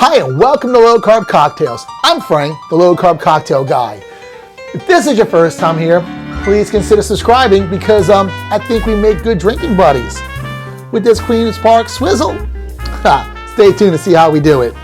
Hi, and welcome to Low Carb Cocktails. I'm Frank, the Low Carb Cocktail Guy. If this is your first time here, please consider subscribing because I think we make good drinking buddies with this Queen's Park Swizzle. Stay tuned to see how we do it.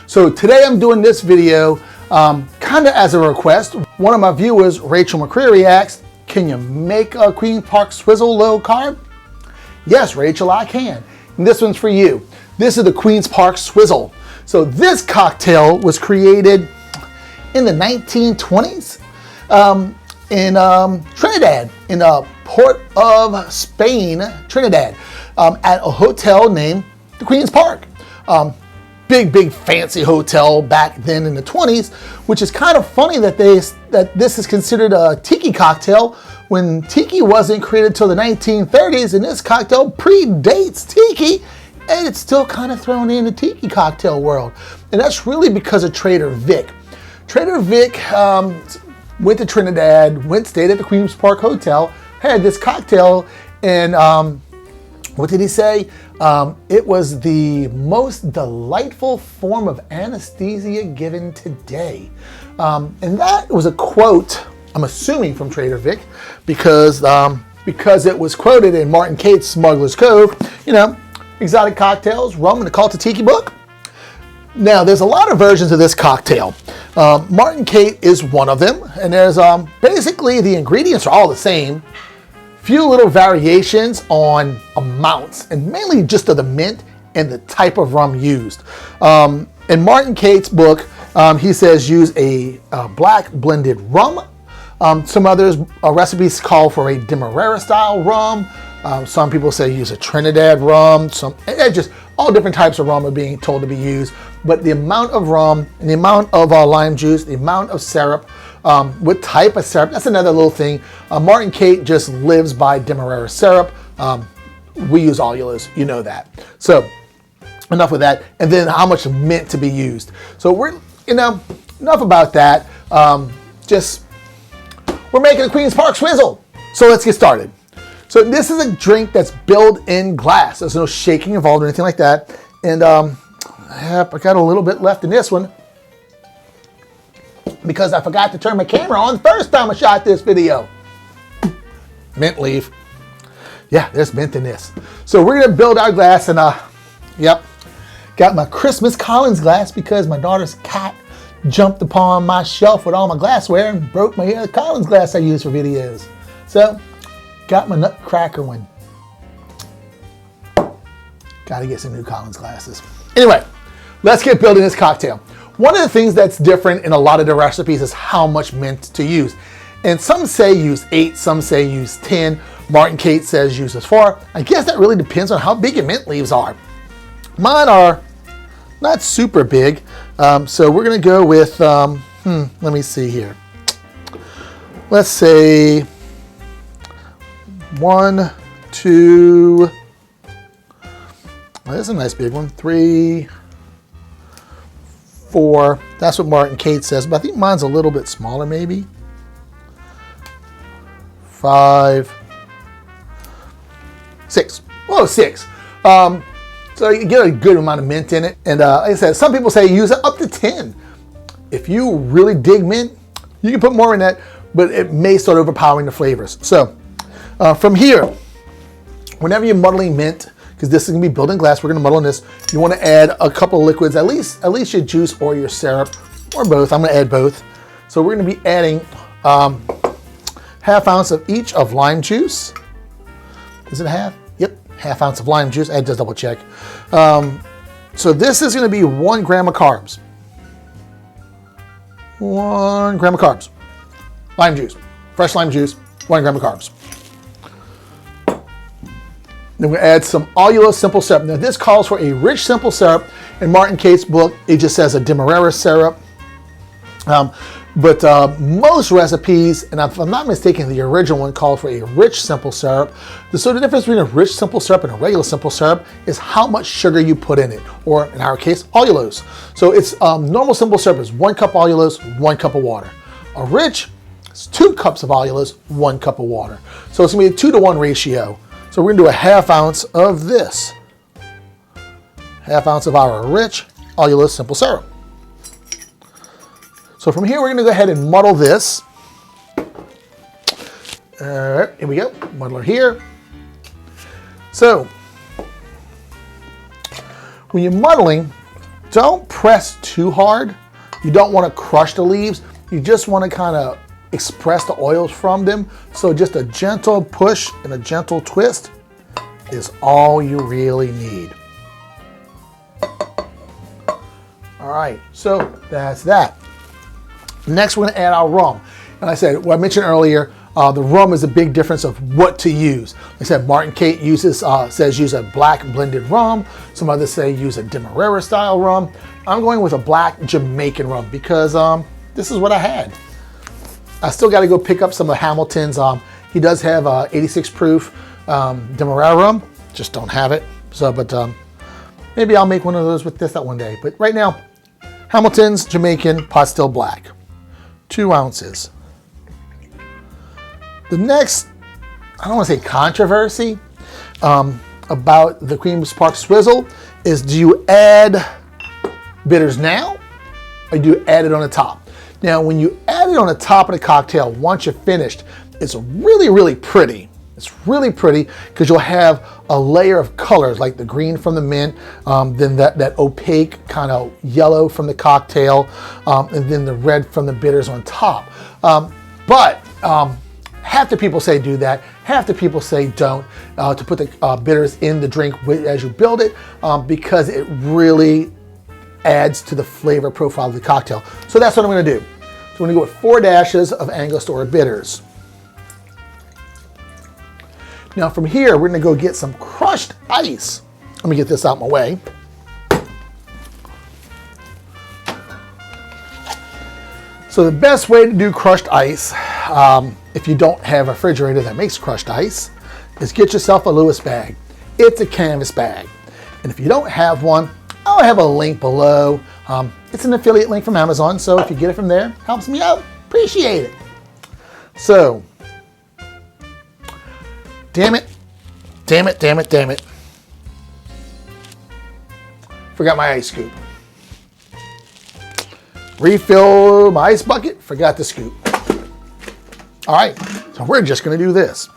So today I'm doing this video kind of as a request. One of my viewers, Rachel McCreary, asked, can you make a Queen's Park Swizzle low carb? Yes, Rachel, I can. And this one's for you. This is the Queen's Park Swizzle. So this cocktail was created in the 1920s in Trinidad, in the port of Spain, Trinidad, at a hotel named the Queen's Park. Big fancy hotel back then in the 20s, which is kind of funny that this is considered a Tiki cocktail when Tiki wasn't created till the 1930s, and this cocktail predates Tiki, and it's still kind of thrown in the Tiki cocktail world. And that's really because of Trader Vic. Trader Vic went to Trinidad, stayed at the Queen's Park Hotel, had this cocktail, and what did he say? It was the most delightful form of anesthesia given today. And that was a quote, I'm assuming from Trader Vic, because it was quoted in Martin Cate's Smuggler's Cove, exotic cocktails, rum in the Cult of Tiki book. Now, there's a lot of versions of this cocktail. Martin Cate is one of them, and there's basically the ingredients are all the same. Few little variations on amounts, and mainly just of the mint and the type of rum used. In Martin Cate's book, he says use a black blended rum. Some others recipes call for a Demerara style rum. Some people say use a Trinidad rum. Just all different types of rum are being told to be used. But the amount of rum and the amount of lime juice, the amount of syrup, what type of syrup, that's another little thing. Martin Cate just lives by Demerara syrup. We use Allulose, you know that. So enough with that. And then how much mint to be used. So we're, enough about that. We're making a Queen's Park Swizzle. So let's get started. So this is a drink that's billed in glass. There's no shaking involved or anything like that. And I got a little bit left in this one because I forgot to turn my camera on the first time I shot this video. Mint leaf. Yeah, there's mint in this. So we're gonna build our glass, and got my Christmas Collins glass because my daughter's cat jumped upon my shelf with all my glassware and broke my Collins glass I use for videos. So got my Nutcracker one. Gotta get some new Collins glasses. Anyway, let's get building this cocktail. One of the things that's different in a lot of the recipes is how much mint to use. And some say use 8, some say use 10. Martin Cate says use 4. I guess that really depends on how big your mint leaves are. Mine are not super big. So we're gonna go with, let me see here. Let's say 1, 2, well, that's a nice big one, 3, 4. That's what Martin Cate says, but I think mine's a little bit smaller maybe. 5, 6. Whoa, 6. So you get a good amount of mint in it. And like I said, some people say use it up to 10. If you really dig mint, you can put more in that, but it may start overpowering the flavors. So from here, whenever you're muddling mint, because this is gonna be built in glass, we're gonna muddle in this, you wanna add a couple of liquids, at least your juice or your syrup, or both. I'm gonna add both. So we're gonna be adding half ounce of each of lime juice. Is it half? Yep, half ounce of lime juice. I had to double check. So this is gonna be 1 gram of carbs. 1 gram of carbs. Lime juice, fresh lime juice, 1 gram of carbs. Then we're gonna add some Allulose Simple Syrup. Now this calls for a rich simple syrup. In Martin Cate's book, it just says a Demerara syrup. But most recipes, and if I'm not mistaken, the original one called for a rich simple syrup. So the difference between a rich simple syrup and a regular simple syrup is how much sugar you put in it, or in our case, allulose. So it's normal simple syrup is 1 cup allulose, 1 cup of water. A rich is 2 cups of allulose, 1 cup of water. So it's gonna be a 2-to-1 ratio. So we're gonna do a ½ ounce of this. ½ ounce of our rich Allulose Simple Syrup. So from here, we're gonna go ahead and muddle this. All right, here we go, muddler here. So, when you're muddling, don't press too hard. You don't wanna crush the leaves. You just wanna kinda express the oils from them. So just a gentle push and a gentle twist is all you really need. All right, so that's that. Next, we're gonna add our rum. And I said, what I mentioned earlier, the rum is a big difference of what to use. Like I said, Martin Cate says use a black blended rum. Some others say use a Demerara style rum. I'm going with a Black Jamaican rum because this is what I had. I still got to go pick up some of Hamilton's. He does have 86 proof Demerara rum. Just don't have it. So, but maybe I'll make one of those with this that one day. But right now, Hamilton's Jamaican Pot Still Black, 2 ounces. The next, I don't want to say controversy about the Queen's Park Swizzle is, do you add bitters now or do you add it on the top? Now, when you add it on the top of the cocktail, once you're finished, it's really, really pretty. It's really pretty because you'll have a layer of colors like the green from the mint, then that opaque kind of yellow from the cocktail, and then the red from the bitters on top. But half the people say do that, half the people say don't, to put the bitters in the drink as you build it, because it really adds to the flavor profile of the cocktail. So that's what I'm gonna do. So I'm gonna go with 4 dashes of Angostura bitters. Now from here, we're gonna go get some crushed ice. Let me get this out of my way. So the best way to do crushed ice, if you don't have a refrigerator that makes crushed ice, is get yourself a Lewis bag. It's a canvas bag. And if you don't have one, I'll have a link below. It's an affiliate link from Amazon, so if you get it from there, helps me out, appreciate it. So, damn it. Forgot my ice scoop. Refill my ice bucket, forgot the scoop. All right, so we're just gonna do this.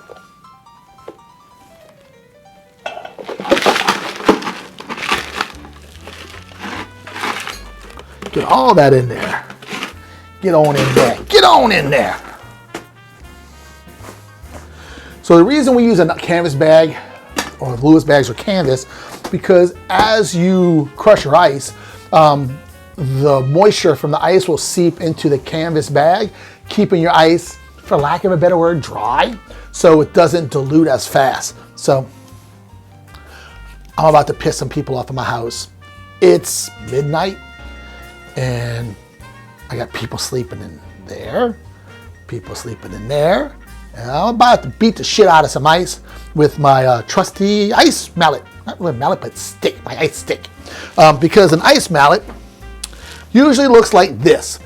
Get all that in there. Get on in there, get on in there. So the reason we use a canvas bag, or Lewis bags or canvas, because as you crush your ice, the moisture from the ice will seep into the canvas bag, keeping your ice, for lack of a better word, dry, so it doesn't dilute as fast. So I'm about to piss some people off in my house. It's midnight, and I got people sleeping in there, people sleeping in there, and I'm about to beat the shit out of some ice with my trusty ice mallet. Not really mallet, but stick, my ice stick. Because an ice mallet usually looks like this.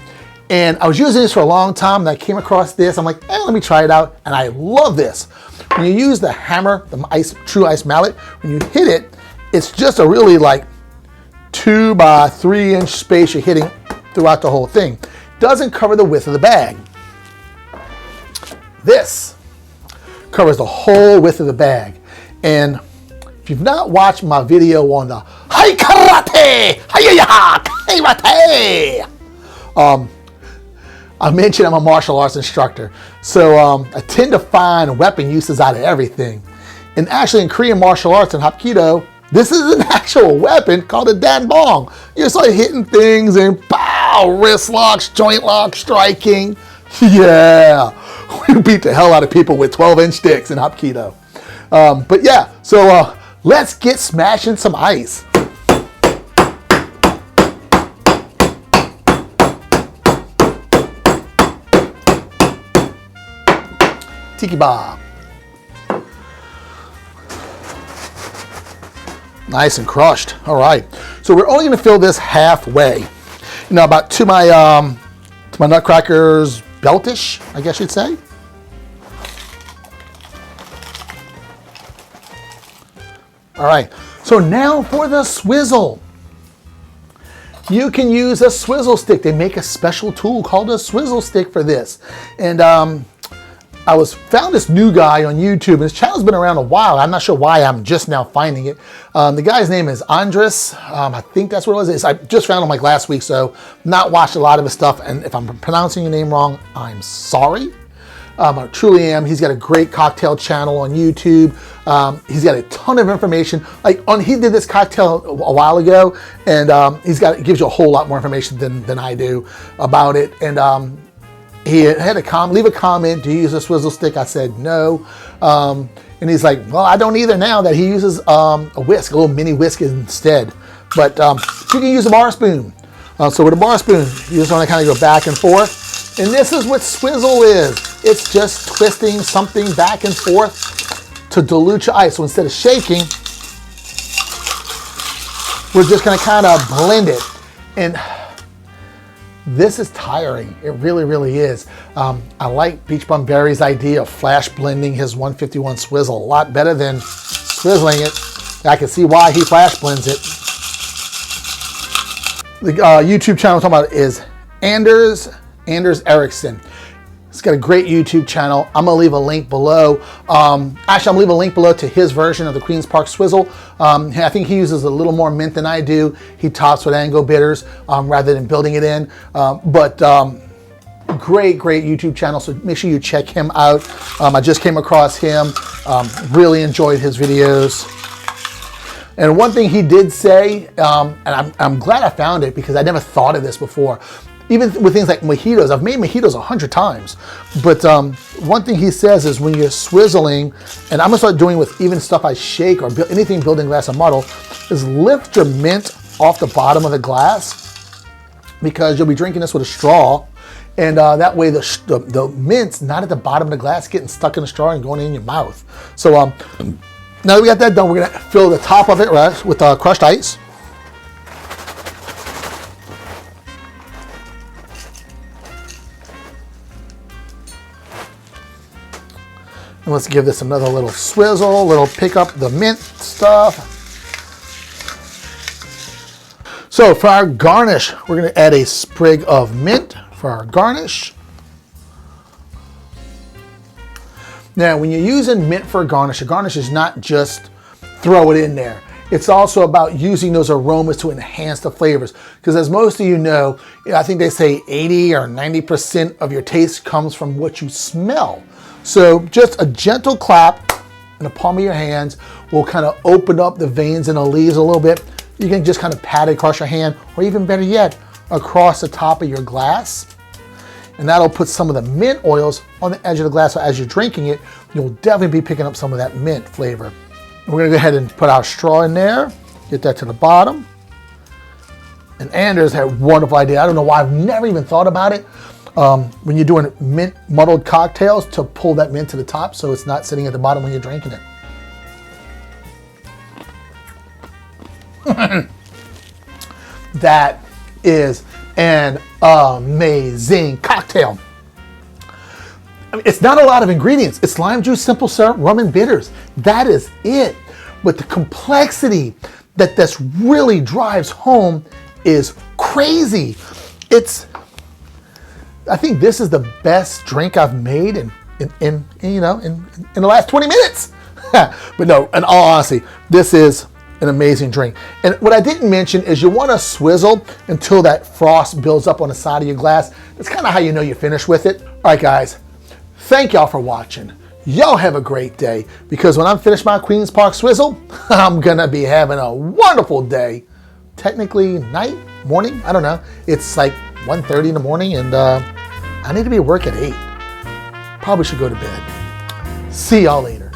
And I was using this for a long time, and I came across this. I'm like, let me try it out, and I love this. When you use the hammer, the true ice mallet, when you hit it, it's just a really like 2 by 3 inch space you're hitting throughout the whole thing. Doesn't cover the width of the bag. This covers the whole width of the bag. And if you've not watched my video on the Hai Karate, Karate, I mentioned I'm a martial arts instructor. So I tend to find weapon uses out of everything. And actually in Korean martial arts and Keto, this is an actual weapon called a danbong. You're sort of hitting things and pow, wrist locks, joint locks, striking. Yeah, we beat the hell out of people with 12-inch sticks in Keto. But yeah, so let's get smashing some ice. Tiki Bob. Nice and crushed. All right. So we're only going to fill this halfway. About to my Nutcracker's beltish, I guess you'd say. All right, so now for the Swizzle. You can use a Swizzle stick. They make a special tool called a Swizzle stick for this. And I found this new guy on YouTube. His channel's been around a while. I'm not sure why I'm just now finding it. The guy's name is Andres. I think that's what it was. I just found him like last week, so not watched a lot of his stuff. And if I'm pronouncing your name wrong, I'm sorry. I truly am. He's got a great cocktail channel on YouTube. He's got a ton of information. He did this cocktail a while ago, and it gives you a whole lot more information than I do about it. And he had leave a comment. Do you use a Swizzle stick? I said no. And he's like, well, I don't either now that he uses a whisk, a little mini whisk instead. But you can use a bar spoon. So with a bar spoon, you just want to kind of go back and forth. And this is what Swizzle is. It's just twisting something back and forth to dilute your ice. So instead of shaking, we're just going to kind of blend it. And this is tiring. It really, really is. I like Beach Bum Berry's idea of flash blending his 151 Swizzle a lot better than swizzling it. I can see why he flash blends it. The YouTube channel I'm talking about is Anders Erickson. He's got a great YouTube channel. I'm gonna leave a link below. Actually, I'm gonna leave a link below to his version of the Queen's Park Swizzle. I think he uses a little more mint than I do. He tops with Ango bitters rather than building it in. Great YouTube channel, so make sure you check him out. I just came across him, really enjoyed his videos. And one thing he did say, and I'm glad I found it because I never thought of this before, even with things like mojitos. I've made mojitos 100 times, but one thing he says is when you're swizzling, and I'm gonna start doing with even stuff I shake or anything building glass or Muddle, is lift your mint off the bottom of the glass because you'll be drinking this with a straw, and that way the mint's not at the bottom of the glass getting stuck in the straw and going in your mouth. So now that we got that done, we're gonna fill the top of it with crushed ice. And let's give this another little swizzle, pick up the mint stuff. So for our garnish, we're gonna add a sprig of mint for our garnish. Now, when you're using mint for a garnish is not just throw it in there. It's also about using those aromas to enhance the flavors. Because as most of you know, I think they say 80 or 90% of your taste comes from what you smell. So just a gentle clap in the palm of your hands will kind of open up the veins in the leaves a little bit. You can just kind of pat it across your hand, or even better yet, across the top of your glass. And that'll put some of the mint oils on the edge of the glass, so as you're drinking it, you'll definitely be picking up some of that mint flavor. And we're gonna go ahead and put our straw in there, get that to the bottom. And Anders had a wonderful idea. I don't know why I've never even thought about it. When you're doing mint muddled cocktails, to pull that mint to the top so it's not sitting at the bottom when you're drinking it. That is an amazing cocktail. I mean, it's not a lot of ingredients. It's lime juice, simple syrup, rum, and bitters. That is it. But the complexity that this really drives home is crazy. I think this is the best drink I've made in the last 20 minutes. But no, in all honesty, this is an amazing drink. And what I didn't mention is you want to swizzle until that frost builds up on the side of your glass. That's kind of how you know you're finished with it. All right, guys, thank y'all for watching. Y'all have a great day, because when I'm finished my Queen's Park Swizzle, I'm gonna be having a wonderful day. Technically night, morning, I don't know. It's like 1:30 in the morning, and I need to be at work at 8. Probably should go to bed. See y'all later.